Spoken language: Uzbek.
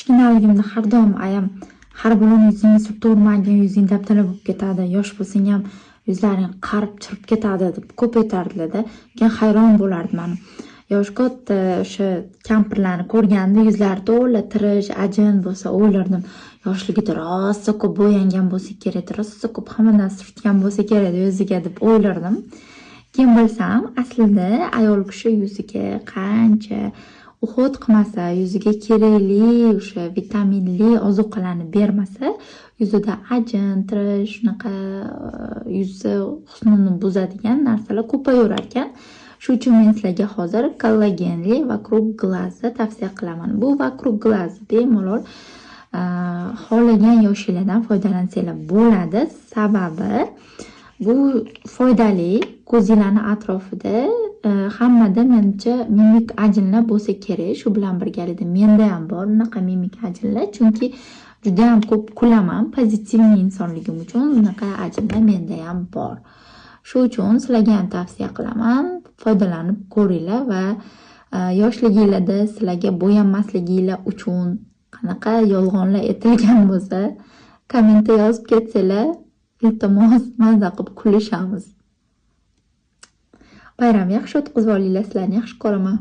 kichkinaligimda har doim ayam har biron yuzingni surtvermagin, yuzing dabdala bo'lib ketadi, yosh bo'lsang ham yuzlaring qarib chirib ketadi deb ko'p aytardilar-da. Keyin hayron bo'lardim. Yosh katta o'sha kampirlarni ko'rganda yuzlari to'la tirish, ajin bo'lsa o'ylardim. Yoshligida rosa ko'p bo'yangan bo'lsa kerak, rosa ko'p hammadan surtgan bo'lsa kerak yuziga deb o'ylardim. Keyin bilsam, aslida ayol kishi yuziga qancha uhud qilmasa, yuziga kerakli o'sha vitaminli ozuqalarni bermasa, yuzida ajin, tirish, shunaqa yuzi husnini buzadigan narsalar ko'payaverar ekan. Shu uchun men sizlarga hozir kollagenli vakrug glazni tavsiya qilaman. Bu vakrug glaz bemalol xohlagan yoshingizdan foydalansanglar bo'ladi. Sababi bu foydali, ko'zingizning atrofida hammada menimcha mimik ajinlar bo'lsa kerak. Shu bilan birgalikda menda ham bor bunaqa mimik ajinlar, chunki juda ham ko'p kulaman, pozitivniy insonligim uchun bunaqa ajinlar menda ham bor. Shu uchun sizlarga ham tavsiya qilaman, foydalanib ko'ringlar va yoshligingizda sizlarga bo'yanmasliginglar uchun qanaqa yolg'onlar aytilgan bo'lsa, kommentda yozib ketsanglar, iltimos mazza qilib kulishamiz. Bayram yaxshi o'tkazib olinglar, sizlarni yaxshi ko'raman.